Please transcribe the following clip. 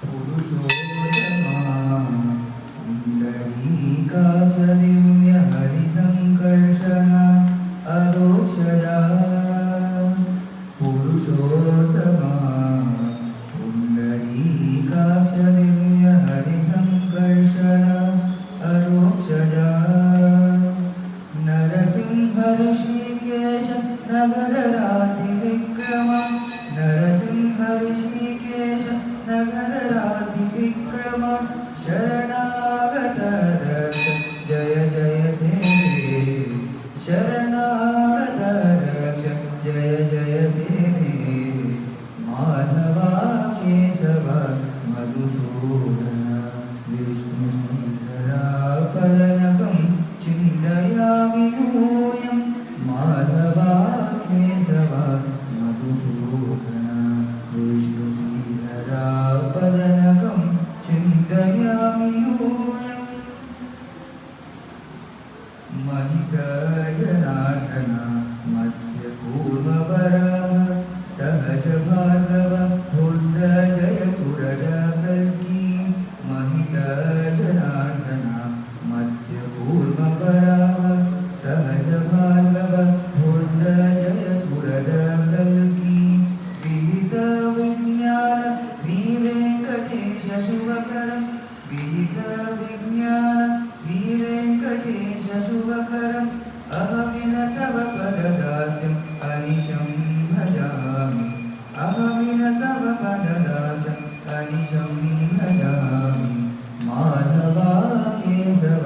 पुरुषोत्तमा अरोक्षदा पुरुषोत्तमा पुण्डरीकाक्ष दिव्य हरिसंकर्षण अरोक्षदा नरसिंह ऋषिकेश नगरराधिविक्रम नरसिंह ऋषिकेश नगरराधिविक्रम शरणागत रक्ष जय जय सेवे शरणागत रक्ष जय जय सेवे माधवा केशव मधुसूदन विष्णुश्रीधरा पदनकं चिन्तयामि यूयं माधवा केशव मधुसूदन विष्णुश्रीधरा पदनकं चिन्तयामि यूयम् महितजनार्दन मत्स्यकूर्मवरः सहज भार्गव बुद्ध जय पुरडकल्की महितजनार्दन मत्स्यकूर्मवरः सहज भार्गव बुद्ध जय पुरडकल्की विहित विज्ञान श्रीवेङ्कटेश शुभकरं विहित विज्ञान श्रीवेङ्कटेश शुभकरम् अहमिन तव पददास्यम् अनिशं भजामि अहमिन तव पददास्यम् अनिशं भजामि माधवा केशव